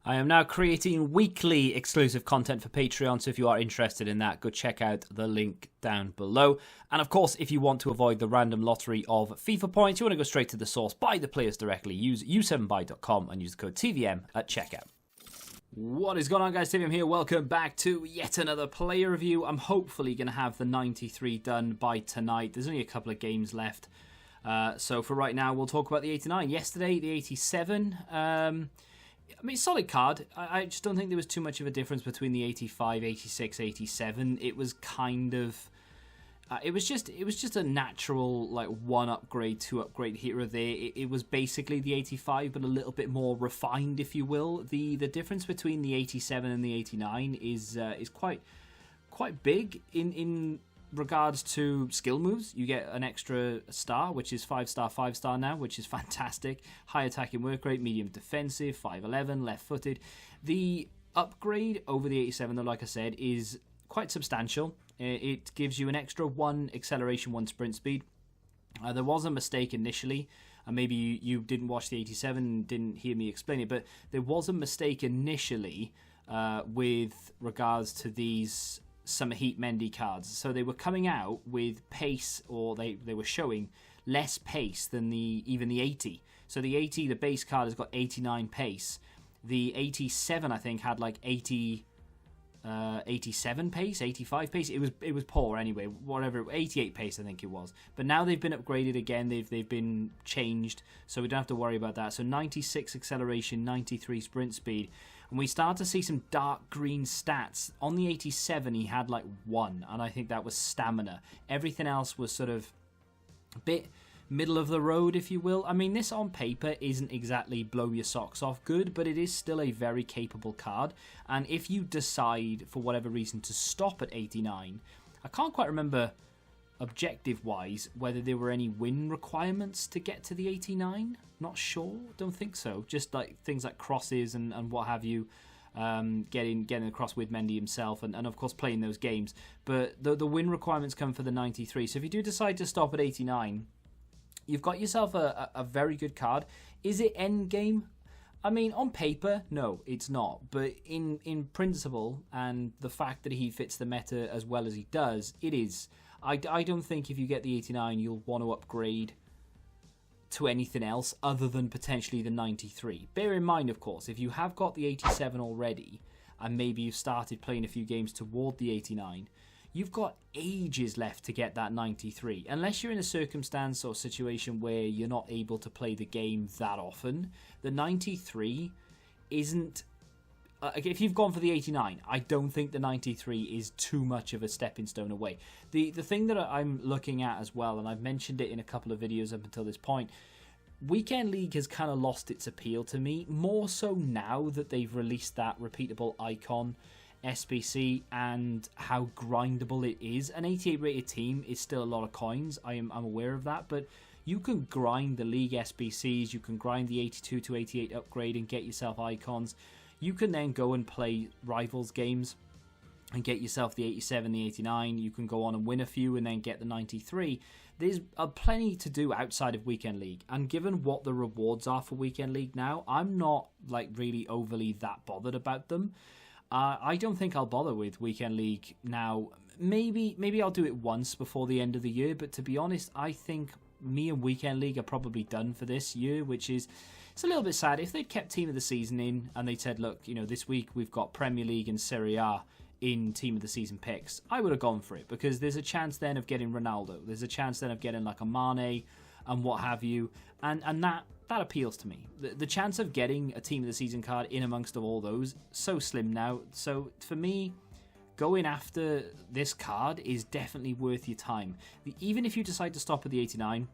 I am now creating weekly exclusive content for Patreon, so if you are interested in that, go check out the link down below. And of course, if you want to avoid the random lottery of FIFA points, you want to go straight to the source, buy the players directly, use u7buy.com and use the code TVM at checkout. What is going on, guys? TVM here. Welcome back to yet another player review. I'm hopefully going to have the 93 done by tonight. There's only a couple of games left. So for right now, we'll talk about the 89. Yesterday, the 87. I mean, solid card. I just don't think there was too much of a difference between the 85, 86, 87. It was kind of... it was just a natural, like, one upgrade, two upgrade here or there. It was basically the 85, but a little bit more refined, if you will. The difference between the 87 and the 89 is quite big in regards to skill moves. You get an extra star, which is 5-star, 5-star now, which is fantastic. High attacking work rate, medium defensive, 5'11", left-footed. The upgrade over the 87, though, like I said, is quite substantial. It gives you an extra 1 acceleration, 1 sprint speed. There was a mistake initially, and maybe you didn't watch the 87 and didn't hear me explain it, but there was a mistake initially with regards to these Summer Heat Mendy cards. So they were coming out with pace, or they were showing less pace than even the 80. So the 80, the base card, has got 89 pace. The 87, I think, had like 87 pace, 85 pace. It was poor anyway, whatever, 88 pace I think it was. But now they've been upgraded again, they've been changed, so we don't have to worry about that. So 96 acceleration, 93 sprint speed. And we start to see some dark green stats. On the 87 he had like 1, and I think that was stamina. Everything else was sort of a bit middle of the road, if you will. I mean, this on paper isn't exactly blow your socks off good, but it is still a very capable card. And if you decide, for whatever reason, to stop at 89, I can't quite remember objective-wise whether there were any win requirements to get to the 89. Not sure, don't think so. Just like things like crosses and what have you. Getting across with Mendy himself and of course playing those games. But the win requirements come for the 93. So if you do decide to stop at 89, you've got yourself a very good card. Is it endgame? I mean, on paper, no, it's not. But in principle, and the fact that he fits the meta as well as he does, it is. I don't think if you get the 89, you'll want to upgrade to anything else other than potentially the 93. Bear in mind, of course, if you have got the 87 already, and maybe you've started playing a few games toward the 89, you've got ages left to get that 93. Unless you're in a circumstance or situation where you're not able to play the game that often, the 93 isn't... if you've gone for the 89, I don't think the 93 is too much of a stepping stone away. The thing that I'm looking at as well, and I've mentioned it in a couple of videos up until this point, Weekend League has kind of lost its appeal to me, more so now that they've released that repeatable icon SBC and how grindable it is. An 88 rated team is still a lot of coins, I'm aware of that, but you can grind the league SBCs, you can grind the 82 to 88 upgrade and get yourself icons. You can then go and play rivals games and get yourself the 87, the 89. You can go on and win a few and then get the 93. There's plenty to do outside of Weekend League. And given what the rewards are for Weekend League now, I'm not like really overly that bothered about them. I don't think I'll bother with Weekend League now. Maybe I'll do it once before the end of the year. But to be honest, I think me and Weekend League are probably done for this year, which is... It's a little bit sad. If they'd kept Team of the Season in and they said, look, you know, this week we've got Premier League and Serie A in Team of the Season picks, I would have gone for it because there's a chance then of getting Ronaldo. There's a chance then of getting like a Mane and what have you. And that appeals to me. The chance of getting a Team of the Season card in amongst all those, so slim now. So for me, going after this card is definitely worth your time. Even if you decide to stop at the 89,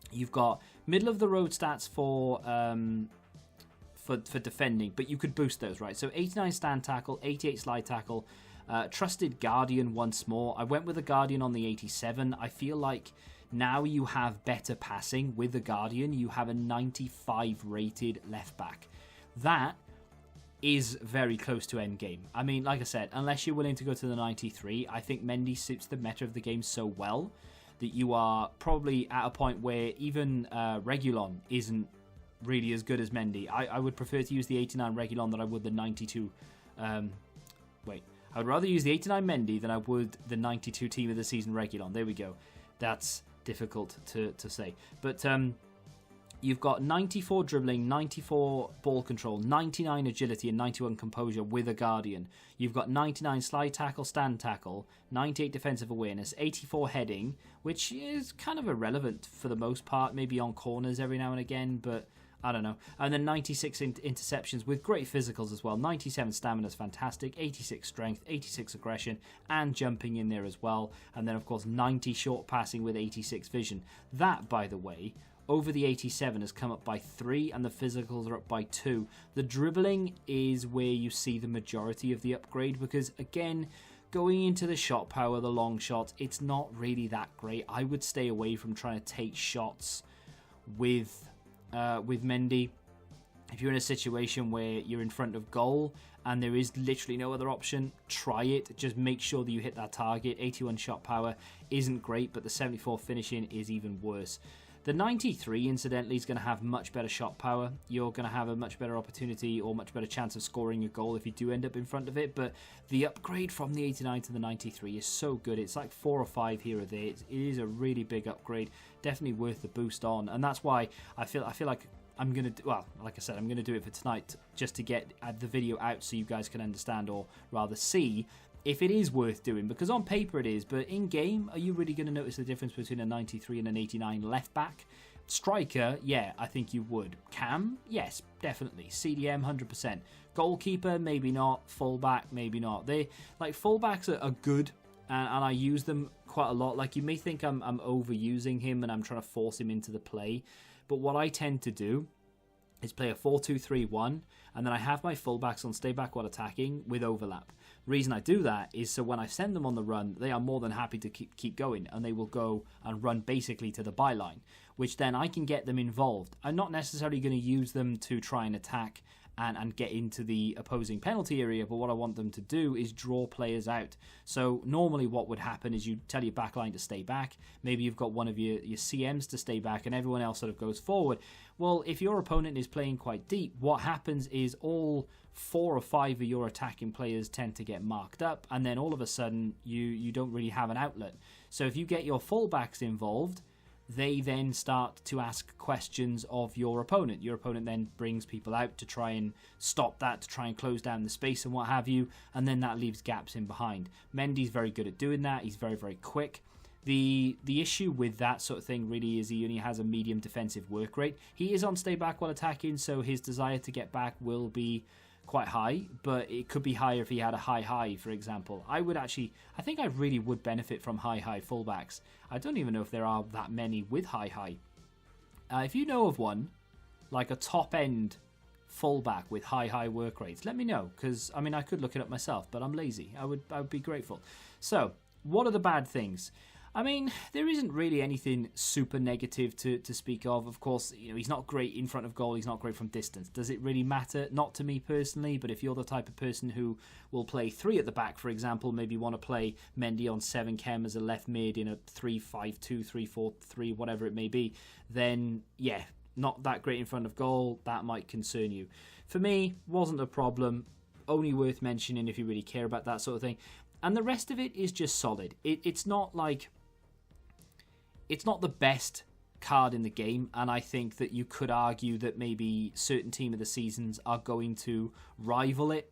you've got middle of the road stats for defending, but you could boost those, right? So 89 stand tackle, 88 slide tackle, trusted Guardian once more. I went with a Guardian on the 87. I feel like now you have better passing with the Guardian. You have a 95 rated left back. That is very close to endgame. I mean, like I said, unless you're willing to go to the 93, I think Mendy suits the meta of the game so well that you are probably at a point where even Regulon isn't really as good as Mendy. I would prefer to use the 89 Reguilon than I would the 92. I would rather use the 89 Mendy than I would the 92 Team of the Season Reguilon. There we go. That's difficult to say. But you've got 94 dribbling, 94 ball control, 99 agility, and 91 composure with a Guardian. You've got 99 slide tackle, stand tackle, 98 defensive awareness, 84 heading, which is kind of irrelevant for the most part, maybe on corners every now and again, but I don't know. And then 96 interceptions with great physicals as well. 97 stamina is fantastic. 86 strength, 86 aggression, and jumping in there as well. And then, of course, 90 short passing with 86 vision. That, by the way, over the 87 has come up by 3, and the physicals are up by 2. The dribbling is where you see the majority of the upgrade because, again, going into the shot power, the long shots, it's not really that great. I would stay away from trying to take shots with Mendy. If you're in a situation where you're in front of goal and there is literally no other option, try it. Just make sure that you hit that target. 81 shot power isn't great, but the 74 finishing is even worse. The 93, incidentally, is going to have much better shot power. You're going to have a much better opportunity or much better chance of scoring a goal if you do end up in front of it. But the upgrade from the 89 to the 93 is so good. It's like 4 or 5 here or there. It is a really big upgrade. Definitely worth the boost on. And that's why I feel like I'm going to, well, like I said, I'm going to do it for tonight just to get the video out so you guys can understand, or rather see, if it is worth doing, because on paper it is, but in game, are you really going to notice the difference between a 93 and an 89 left back? Striker, yeah, I think you would. Cam, yes, definitely. CDM, 100%. Goalkeeper, maybe not. Fullback, maybe not. They like fullbacks are good, and I use them quite a lot. Like, you may think I'm overusing him and I'm trying to force him into the play, but what I tend to do is play a 4-2-3-1, and then I have my fullbacks on stay back while attacking with overlap. Reason I do that is so when I send them on the run, they are more than happy to keep going, and they will go and run basically to the byline, which then I can get them involved. I'm not necessarily going to use them to try and attack and get into the opposing penalty area, but what I want them to do is draw players out. So normally what would happen is you tell your backline to stay back, maybe you've got one of your CMs to stay back, and everyone else sort of goes forward. Well, if your opponent is playing quite deep, what happens is all 4 or 5 of your attacking players tend to get marked up, and then all of a sudden you don't really have an outlet. So if you get your fullbacks involved, they then start to ask questions of your opponent. Your opponent then brings people out to try and stop that, to try and close down the space and what have you, and then that leaves gaps in behind. Mendy's very good at doing that. He's very, very quick. The issue with that sort of thing really is he only has a medium defensive work rate. He is on stay back while attacking, so his desire to get back will be quite high, but it could be higher if he had a high, for example. I think I really would benefit from high fullbacks. I don't even know if there are that many with high. If you know of one, like a top-end fullback with high work rates, let me know, because, I mean, I could look it up myself, but I'm lazy. I would be grateful. So, what are the bad things? I mean, there isn't really anything super negative to speak of. Of course, you know, he's not great in front of goal. He's not great from distance. Does it really matter? Not to me personally, but if you're the type of person who will play 3 at the back, for example, maybe want to play Mendy on 7 chem as a left mid in a 3-5-2, 3-4-3, whatever it may be, then, yeah, not that great in front of goal. That might concern you. For me, wasn't a problem. Only worth mentioning if you really care about that sort of thing. And the rest of it is just solid. It's not like... It's not the best card in the game, and I think that you could argue that maybe certain team of the seasons are going to rival it.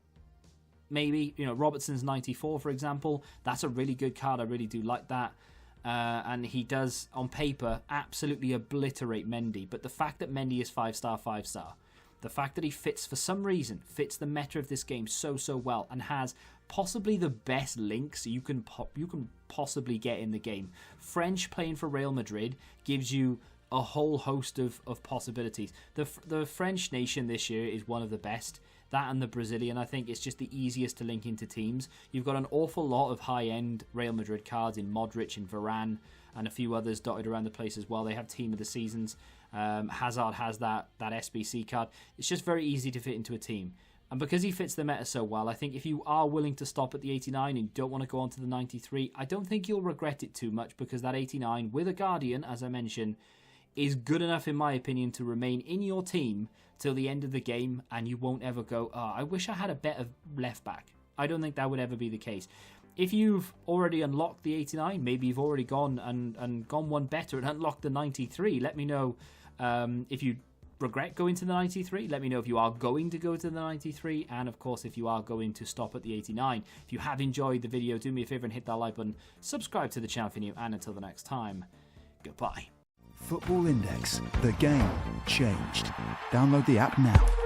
Maybe, you know, Robertson's 94, for example. That's a really good card. I really do like that. And he does, on paper, absolutely obliterate Mendy. But the fact that Mendy is 5-star, the fact that he fits, for some reason, fits the meta of this game so well, and has possibly the best links you can possibly get in the game. French playing for Real Madrid gives you a whole host of possibilities. The French nation this year is one of the best. That and the Brazilian, I think, is just the easiest to link into teams. You've got an awful lot of high-end Real Madrid cards in Modric and Varane and a few others dotted around the place as well. They have team of the seasons. Hazard has that SBC card. It's just very easy to fit into a team. And because he fits the meta so well, I think if you are willing to stop at the 89 and don't want to go on to the 93, I don't think you'll regret it too much, because that 89 with a Guardian, as I mentioned, is good enough, in my opinion, to remain in your team till the end of the game, and you won't ever go, oh, I wish I had a better left back. I don't think that would ever be the case. If you've already unlocked the 89, maybe you've already gone and gone one better and unlocked the 93. Let me know if you regret going to the 93. Let me know if you are going to go to the 93, and of course if you are going to stop at the 89. If you have enjoyed the video, do me a favor and hit that like button, subscribe to the channel if you're new, and until the next time, goodbye. Football Index, the game changed. Download the app now.